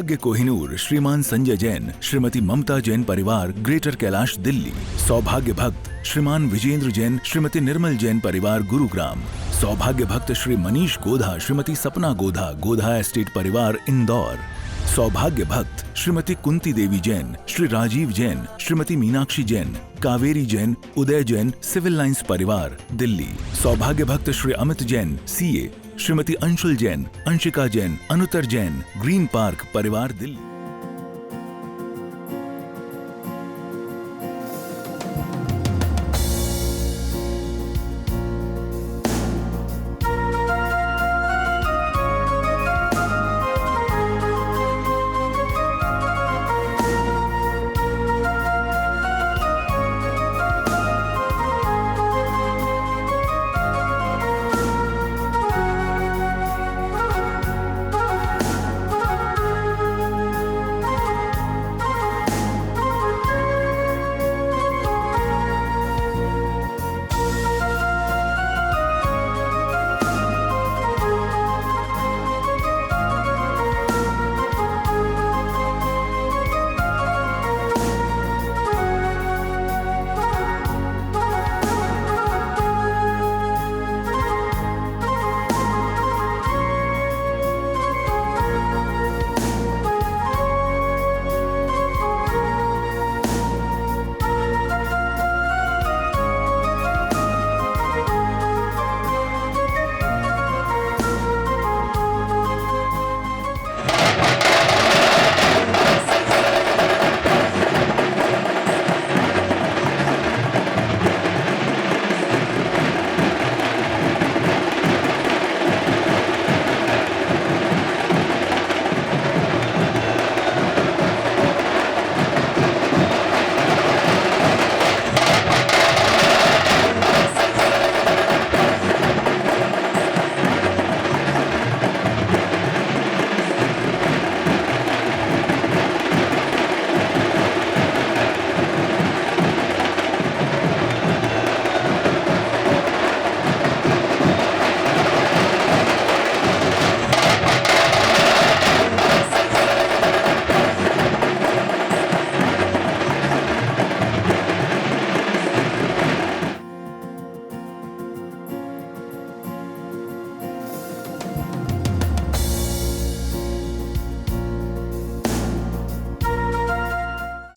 सौभाग्य कोहिनूर श्रीमान संजय जैन, श्रीमती ममता जैन परिवार, ग्रेटर कैलाश, दिल्ली। सौभाग्य भक्त श्रीमान विजेंद्र जैन, श्रीमती निर्मल जैन परिवार, गुरुग्राम। सौभाग्य भक्त श्री मनीष गोधा, श्रीमती सपना गोधा, गोधा एस्टेट परिवार, इंदौर। सौभाग्य भक्त श्रीमती कुंती देवी जैन, श्री राजीव जैन, श्रीमती मीनाक्षी जैन, कावेरी जैन, उदय जैन, सिविल लाइंस परिवार, दिल्ली। सौभाग्य भक्त Shri Amit Jain, CA, Shrimati Anshul Jain, Anshika Jain, Anuttar Jain, green park परिवार, दिल्ली।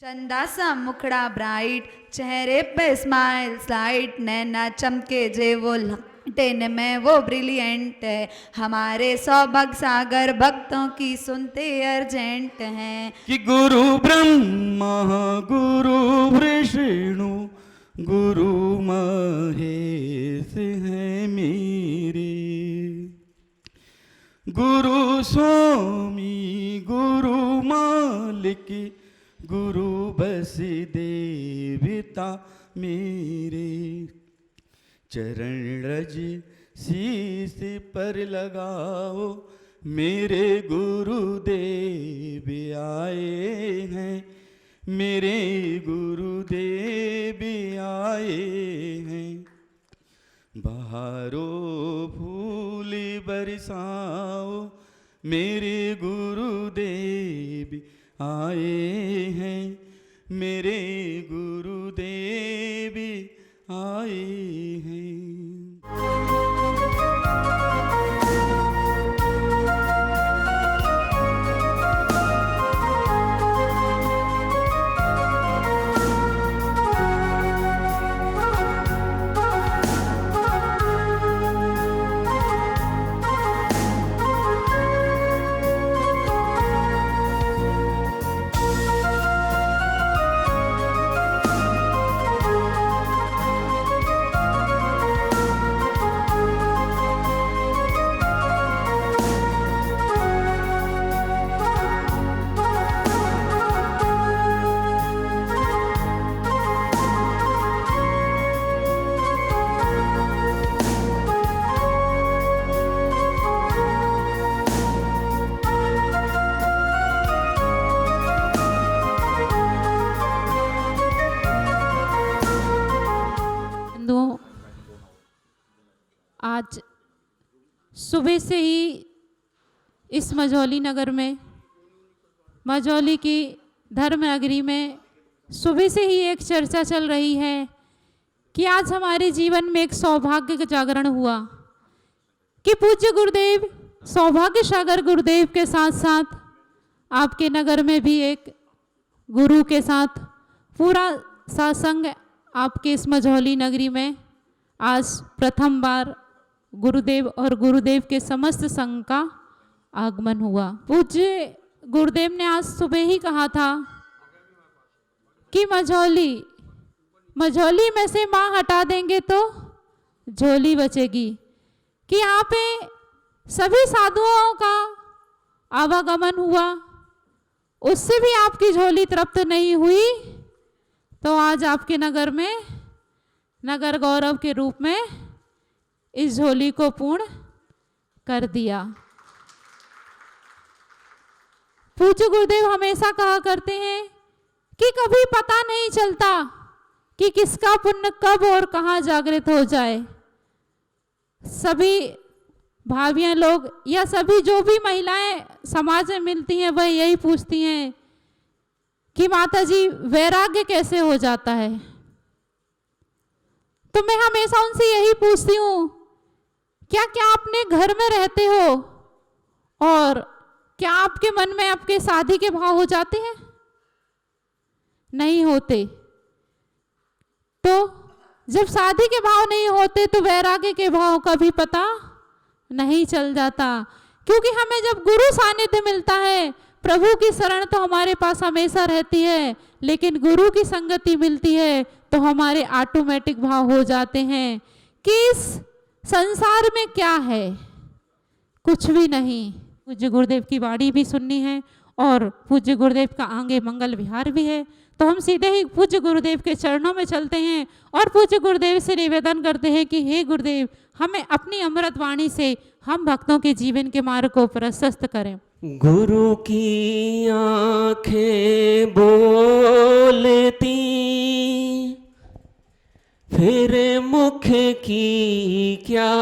चंदा सा मुखड़ा ब्राइट, चेहरे पे स्माइल स्लाइट, नैना चमके जे वो लटेन में वो ब्रिलियंट है। हमारे सौभाग्य सागर भक्तों की सुनते अर्जेंट हैं कि गुरु ब्रह्मा गुरु विष्णु गुरु महेश है मेरे। गुरु स्वामी गुरु मालिक गुरु बस देवता मेरे। चरण रज शीश पर लगाओ, मेरे गुरुदेव आए हैं, मेरे गुरुदेव आए हैं। बहारो फूल बरसाओ, मेरे गुरुदेव आए हैं, मेरे गुरुदेव आए हैं। आज सुबह से ही इस मझौली नगर में मझौली की धर्म नगरी में सुबह से ही एक चर्चा चल रही है कि आज हमारे जीवन में एक सौभाग्य का जागरण हुआ कि पूज्य गुरुदेव सौभाग्य सागर गुरुदेव के साथ साथ आपके नगर में भी एक गुरु के साथ पूरा सत्संग आपके इस मझौली नगरी में आज प्रथम बार गुरुदेव और गुरुदेव के समस्त संघ का आगमन हुआ। पूज्य गुरुदेव ने आज सुबह ही कहा था कि मझौली में से माँ हटा देंगे तो झोली बचेगी, कि यहाँ पे सभी साधुओं का आवागमन हुआ, उससे भी आपकी झोली तृप्त नहीं हुई, तो आज आपके नगर में नगर गौरव के रूप में इस झोली को पूर्ण कर दिया। पूज्य गुरुदेव हमेशा कहा करते हैं कि कभी पता नहीं चलता कि किसका पुण्य कब और कहाँ जागृत हो जाए। सभी भाभियां लोग या सभी जो भी महिलाएं समाज में मिलती हैं वह यही पूछती हैं कि माता जी वैराग्य कैसे हो जाता है। तो मैं हमेशा उनसे यही पूछती हूँ, क्या क्या अपने घर में रहते हो और क्या आपके मन में आपके शादी के भाव हो जाते हैं? नहीं होते। तो जब शादी के भाव नहीं होते तो वैराग्य के भाव का भी पता नहीं चल जाता, क्योंकि हमें जब गुरु सानिध्य मिलता है, प्रभु की शरण तो हमारे पास हमेशा रहती है, लेकिन गुरु की संगति मिलती है तो हमारे ऑटोमेटिक भाव हो जाते हैं कि इस संसार में क्या है, कुछ भी नहीं। पूज्य गुरुदेव की वाणी भी सुननी है और पूज्य गुरुदेव का आगे मंगल विहार भी है, तो हम सीधे ही पूज्य गुरुदेव के चरणों में चलते हैं और पूज्य गुरुदेव से निवेदन करते हैं कि हे गुरुदेव, हमें अपनी अमृत वाणी से हम भक्तों के जीवन के मार्ग को प्रशस्त करें। गुरु की आंखें बोलती फिर मुख की क्या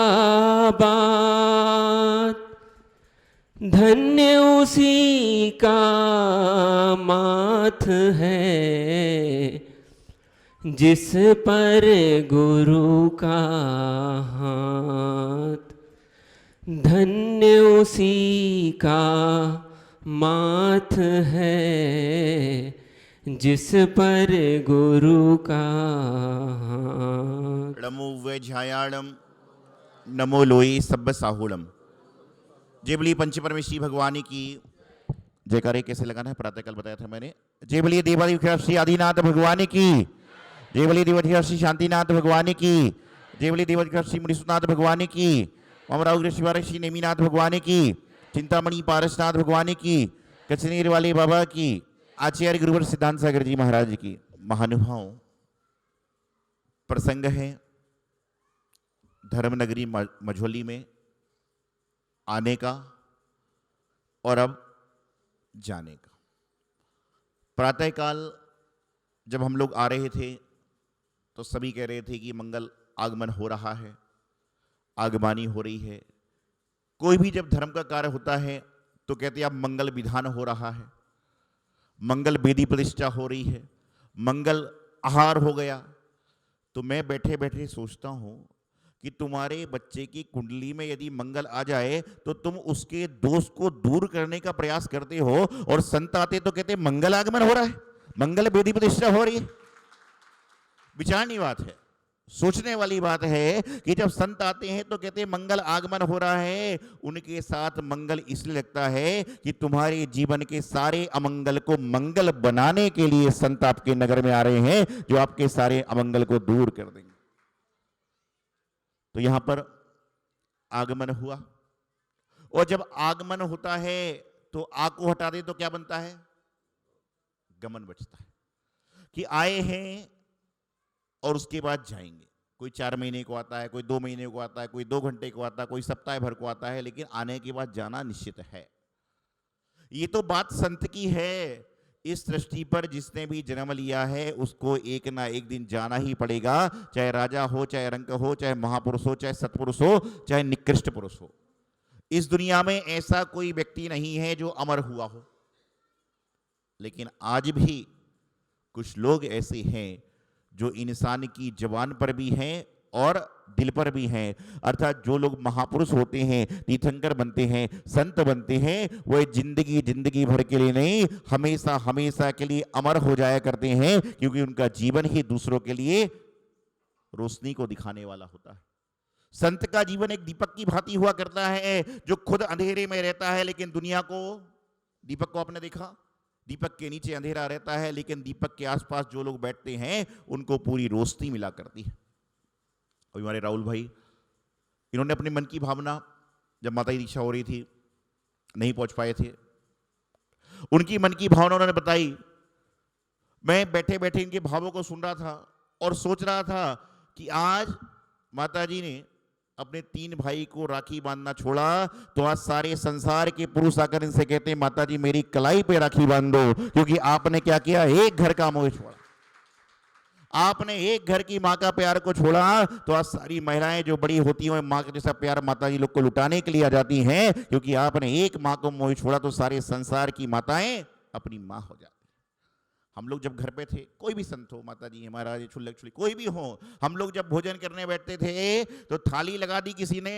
बात, धन्य उसी का माथ है जिस पर गुरु का हाथ, धन्य उसी का माथ है जिस पर गुरु का हाथ। नमो वैझायाणम नमो लोई सब्ब साहुलम। जय बोलिए पंच परमेश्वरी भगवानी की जयकारे कैसे लगाना है प्रातःकाल बताया था मैंने। जय बोलिए देवाधिदेव श्री आदिनाथ भगवानी की, जय बोलिए देवाधिदेव श्री शांतिनाथ भगवानी की, जय बोलिए देवाधिदेव श्री मुनीसुनाथ भगवानी की, अमराव शिवार श्री नेमीनाथ भगवानी की, चिंतामणि पारसनाथ भगवानी की, कचनेर वाले बाबा की, आचार्य गुरुवर सिद्धांत सागर जी महाराज की। महानुभाव प्रसंग है धर्मनगरी मझौली में आने का और अब जाने का। प्रातःकाल जब हम लोग आ रहे थे तो सभी कह रहे थे कि मंगल आगमन हो रहा है, आगमनी हो रही है। कोई भी जब धर्म का कार्य होता है तो कहते हैं अब मंगल विधान हो रहा है, मंगल वेदी प्रतिष्ठा हो रही है, मंगल आहार हो गया। तो मैं बैठे बैठे सोचता हूँ कि तुम्हारे बच्चे की कुंडली में यदि मंगल आ जाए तो तुम उसके दोष को दूर करने का प्रयास करते हो, और संत आते तो कहते मंगल आगमन हो रहा है, मंगल वेदी प्रतिष्ठा हो रही है। विचारनीय बात है, सोचने वाली बात है कि जब संत आते हैं तो कहते हैं मंगल आगमन हो रहा है। उनके साथ मंगल इसलिए लगता है कि तुम्हारे जीवन के सारे अमंगल को मंगल बनाने के लिए संत आपके नगर में आ रहे हैं, जो आपके सारे अमंगल को दूर कर देंगे। तो यहां पर आगमन हुआ, और जब आगमन होता है तो आ को हटा दे तो क्या बनता है? गमन बचता है कि आए हैं और उसके बाद जाएंगे। कोई 4 महीने को आता है, कोई 2 महीने को आता है, कोई 2 घंटे को आता है, कोई सप्ताह भर को आता है, लेकिन आने के बाद जाना निश्चित है। ये तो बात संत की है। इस सृष्टि पर जिसने भी जन्म लिया है उसको एक ना एक दिन जाना ही पड़ेगा, चाहे राजा हो, चाहे रंक हो, चाहे महापुरुष हो, चाहे सत्पुरुष हो, चाहे निकृष्ट पुरुष हो। इस दुनिया में ऐसा कोई व्यक्ति नहीं है जो अमर हुआ हो। लेकिन आज भी कुछ लोग ऐसे हैं जो इंसान की जबान पर भी हैं और दिल पर भी हैं। अर्थात जो लोग महापुरुष होते हैं, तीर्थंकर बनते हैं, संत बनते हैं, वो जिंदगी भर के लिए नहीं, हमेशा हमेशा के लिए अमर हो जाया करते हैं, क्योंकि उनका जीवन ही दूसरों के लिए रोशनी को दिखाने वाला होता है। संत का जीवन एक दीपक की भांति हुआ करता है, जो खुद अंधेरे में रहता है लेकिन दुनिया को, दीपक को आपने देखा, दीपक के नीचे अंधेरा रहता है लेकिन दीपक के आसपास जो लोग बैठते हैं उनको पूरी रोशनी मिला करती है। अभी हमारे राहुल भाई, इन्होंने अपने मन की भावना, जब माता की दीक्षा हो रही थी, नहीं पहुंच पाए थे, उनकी मन की भावना उन्होंने बताई। मैं बैठे बैठे इनके भावों को सुन रहा था और सोच रहा था कि आज माता जी ने अपने 3 भाई को राखी बांधना छोड़ा, तो आज सारे संसार के पुरुष आकर इनसे कहते हैं माता जी मेरी कलाई पे राखी बांध दो, क्योंकि आपने क्या किया, एक घर का मोह छोड़ा, आपने एक घर की माँ का प्यार को छोड़ा। तो आज सारी महिलाएं जो बड़ी होती हैं माँ के जैसा प्यार माता जी लोग को लुटाने के लिए आ जाती हैं, क्योंकि आपने एक माँ को मोह छोड़ा तो सारे संसार की माताएं अपनी माँ हो जाती। हम लोग जब घर पे थे, कोई भी संत हो, माता जी महाराज, छुल्लक छुल्ली कोई भी हो, हम लोग जब भोजन करने बैठते थे तो थाली लगा दी किसी ने,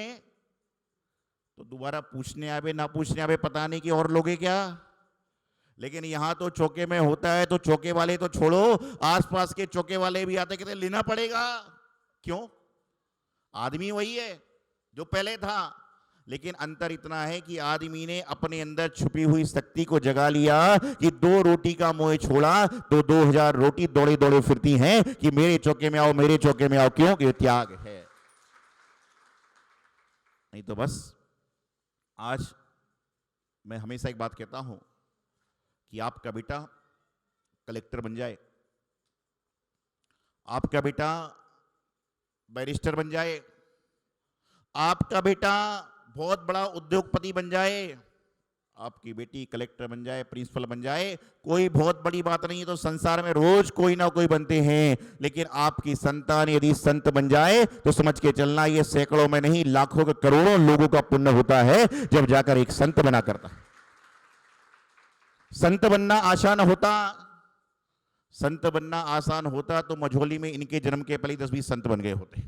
तो दोबारा पूछने आवे ना पूछने आवे पता नहीं कि और लोगे क्या। लेकिन यहां तो चौके में होता है तो चौके वाले तो छोड़ो, आसपास के चौके वाले भी आते, कहते लेना पड़ेगा। क्यों? आदमी वही है जो पहले था, लेकिन अंतर इतना है कि आदमी ने अपने अंदर छुपी हुई शक्ति को जगा लिया कि 2 रोटी का मोह छोड़ा तो 2000 रोटी दौड़े दौड़े फिरती हैं कि मेरे चौके में आओ, मेरे चौके में आओ। क्यों? कि त्याग है। नहीं तो बस आज मैं हमेशा एक बात कहता हूं कि आपका बेटा कलेक्टर बन जाए, आपका बेटा बैरिस्टर बन जाए, आपका बेटा बहुत बड़ा उद्योगपति बन जाए, आपकी बेटी कलेक्टर बन जाए, प्रिंसिपल बन जाए, कोई बहुत बड़ी बात नहीं है। तो संसार में रोज कोई ना कोई बनते हैं, लेकिन आपकी संतान यदि संत बन जाए तो समझ के चलना ये सैकड़ों में नहीं, लाखों के करोड़ों लोगों का पुण्य होता है जब जाकर एक संत बना करता। संत बनना आसान होता, संत बनना आसान होता तो मझोली में इनके जन्म के पहले 10-20 संत बन गए होते।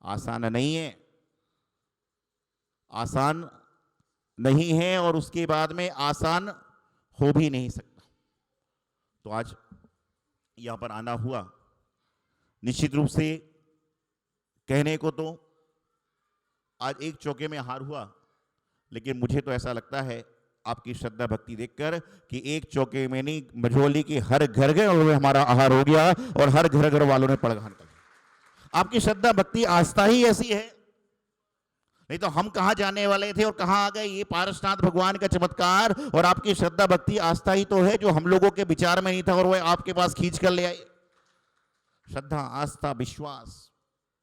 आसान नहीं है, आसान नहीं है और उसके बाद में आसान हो भी नहीं सकता। तो आज यहां पर आना हुआ, निश्चित रूप से कहने को तो आज एक चौके में हार हुआ, लेकिन मुझे तो ऐसा लगता है आपकी श्रद्धा भक्ति देखकर कि एक चौके में नहीं, मझोली के हर घर घर में हमारा आहार हो गया और हर घर घर वालों ने पड़घान कर लिया। आपकी श्रद्धा भक्ति आस्था ही ऐसी है, नहीं तो हम कहां जाने वाले थे और कहां आ गए। ये पारसनाथ भगवान का चमत्कार और आपकी श्रद्धा भक्ति आस्था ही तो है जो हम लोगों के विचार में नहीं था और वह आपके पास खींच कर ले आए। श्रद्धा, आस्था, विश्वास,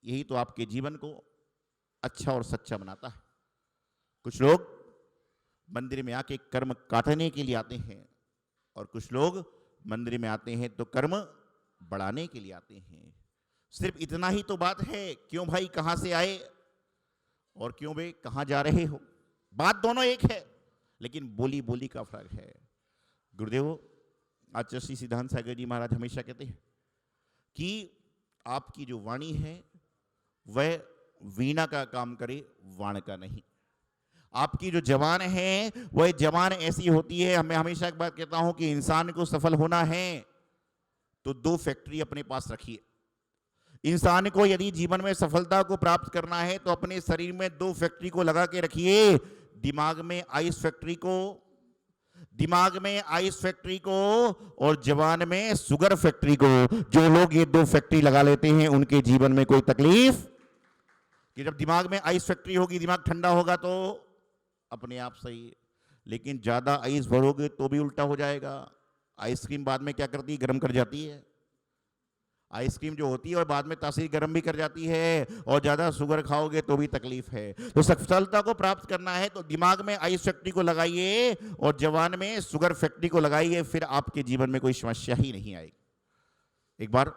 यही तो आपके जीवन को अच्छा और सच्चा बनाता है। कुछ लोग मंदिर में आके कर्म काटने के लिए आते हैं और कुछ लोग मंदिर में आते हैं तो कर्म बढ़ाने के लिए आते हैं। सिर्फ इतना ही तो बात है, क्यों भाई कहां से आए और क्यों भाई कहां जा रहे हो, बात दोनों एक है, लेकिन बोली बोली का फर्क है। गुरुदेव आचार्य श्री सिद्धांत सागर जी महाराज हमेशा कहते हैं कि आपकी जो वाणी है वह वीणा का काम करे, वाण का नहीं। आपकी जो जबान है वह जबान ऐसी होती है, मैं हमेशा एक बात कहता हूं कि इंसान को सफल होना है तो 2 फैक्ट्री अपने पास रखिए। इंसान को यदि जीवन में सफलता को प्राप्त करना है तो अपने शरीर में 2 फैक्ट्री को लगा के रखिए, दिमाग में आइस फैक्ट्री को, दिमाग में आइस फैक्ट्री को और जबान में शुगर फैक्ट्री को। जो लोग ये 2 फैक्ट्री लगा लेते हैं उनके जीवन में कोई तकलीफ, कि जब दिमाग में आइस फैक्ट्री होगी, दिमाग ठंडा होगा तो अपने आप सही है, लेकिन ज्यादा आइस भरोगे तो भी उल्टा हो जाएगा। आइसक्रीम बाद में क्या करती है, गर्म कर जाती है। आइसक्रीम जो होती है और बाद में तासीर गर्म भी कर जाती है, और ज्यादा शुगर खाओगे तो भी तकलीफ है। तो सफलता को प्राप्त करना है तो दिमाग में आइस फैक्ट्री को लगाइए और जवान में शुगर फैक्ट्री को लगाइए, फिर आपके जीवन में कोई समस्या ही नहीं आएगी। एक बार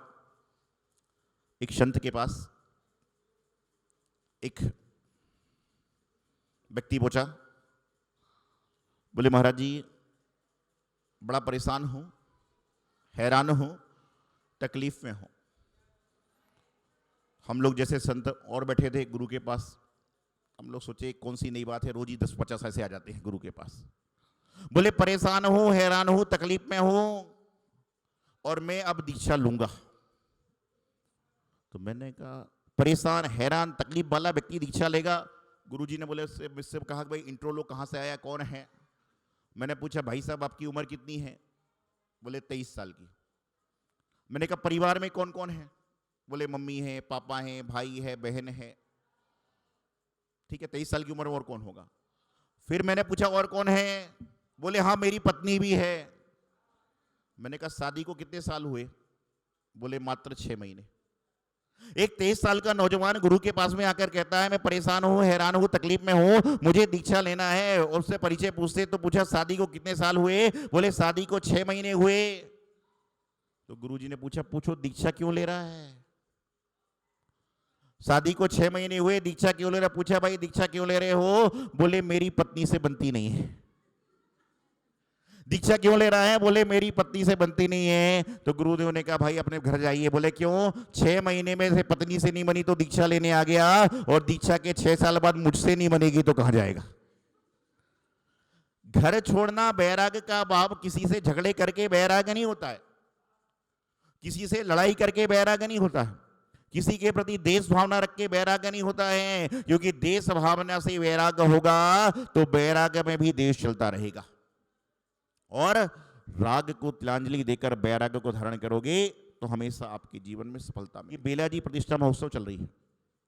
एक संत के पास एक व्यक्ति पहुंचा, बोले महाराज जी बड़ा परेशान हूं, हैरान हूं, तकलीफ में हूं। हम लोग जैसे संत और बैठे थे गुरु के पास, हम लोग सोचे कौन सी नई बात है, रोज ही 10-50 ऐसे आ जाते हैं गुरु के पास। बोले परेशान हूं, हैरान हूं, तकलीफ में हूं और मैं अब दीक्षा लूंगा। तो मैंने कहा परेशान, हैरान, तकलीफ वाला व्यक्ति दीक्षा लेगा? गुरुजी ने बोले मुझसे कहा भाई इंट्रो लो, कहाँ से आया, कौन है? मैंने पूछा भाई साहब आपकी उम्र कितनी है? बोले 23 साल की। मैंने कहा परिवार में कौन कौन है? बोले मम्मी है, पापा है, भाई है, बहन है। ठीक है, 23 साल की उम्र में और कौन होगा? फिर मैंने पूछा और कौन है? बोले हाँ मेरी पत्नी भी है। मैंने कहा शादी को कितने साल हुए? बोले मात्र 6 महीने। एक 23 साल का नौजवान गुरु के पास में आकर कहता है मैं परेशान हूं, हैरान हूं, तकलीफ में हूं, मुझे दीक्षा लेना है। और उससे परिचय पूछते तो पूछा शादी को कितने साल हुए? बोले शादी को 6 महीने हुए। तो गुरुजी ने पूछा पूछो दीक्षा क्यों ले रहा है? शादी को 6 महीने हुए, दीक्षा क्यों ले रहा? पूछा भाई दीक्षा क्यों ले रहे हो? बोले मेरी पत्नी से बनती नहीं है। दीक्षा क्यों ले रहा है? बोले मेरी पत्नी से बनती नहीं है। तो गुरुदेव ने कहा भाई अपने घर जाइए। बोले क्यों? 6 महीने में से पत्नी से नहीं बनी तो दीक्षा लेने आ गया, और दीक्षा के 6 साल बाद मुझसे नहीं बनेगी तो कहां जाएगा? घर छोड़ना बैराग का भाव किसी से झगड़े करके बैराग नहीं होता है, किसी से लड़ाई करके बैराग नहीं होता है, किसी के प्रति देश भावना रख के बैराग नहीं होता है। क्योंकि देश भावना से वैराग होगा तो बैराग में भी देश चलता रहेगा। और राग को तिलांजलि देकर बैराग को धारण करोगे तो हमेशा आपके जीवन में सफलता मिलेगी। बेलाजी प्रतिष्ठा महोत्सव चल रही है।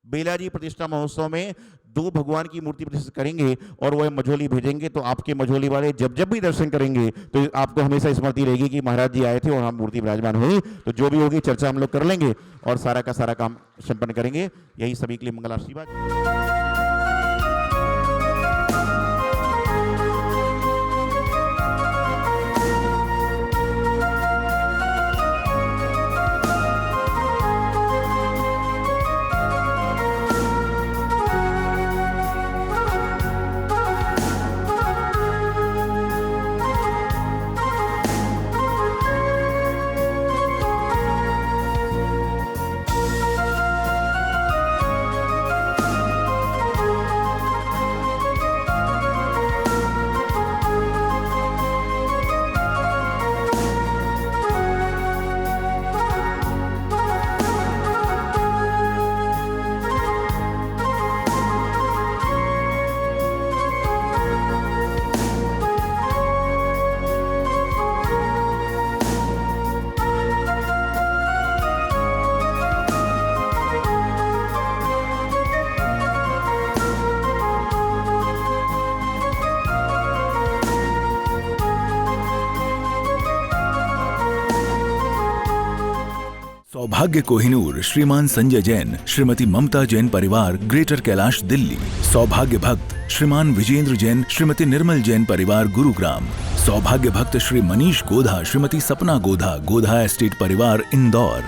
बेलाजी प्रतिष्ठा महोत्सव में 2 भगवान की मूर्ति प्रतिष्ठित करेंगे और वह मझोली भेजेंगे। तो आपके मझोली वाले जब जब भी दर्शन करेंगे तो आपको हमेशा स्मृति रहेगी कि महाराज जी आए थे और हम मूर्ति विराजमान हुई। तो जो भी होगी चर्चा हम लोग कर लेंगे और सारा का सारा काम संपन्न करेंगे। यही सभी के लिए मंगल आशीर्वाद। सौभाग्य कोहिनूर श्रीमान संजय जैन, श्रीमती ममता जैन परिवार, ग्रेटर कैलाश दिल्ली। सौभाग्य भक्त श्रीमान विजेंद्र जैन, श्रीमती निर्मल जैन परिवार, गुरुग्राम। सौभाग्य भक्त श्री मनीष गोधा, श्रीमती सपना गोधा, गोधा एस्टेट परिवार, इंदौर।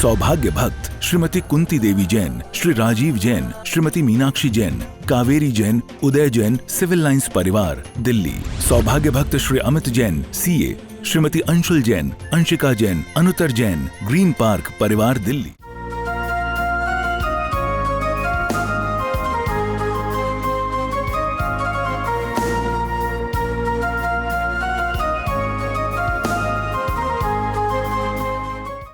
सौभाग्य भक्त श्रीमती कुंती देवी जैन, श्री राजीव जैन, श्रीमती मीनाक्षी जैन, कावेरी जैन, उदय जैन, सिविल लाइंस परिवार, दिल्ली। सौभाग्य भक्त Shri Amit Jain, CA, Shrimati Anshul Jain, Anshika Jain, Anuttar Jain, green park परिवार, दिल्ली।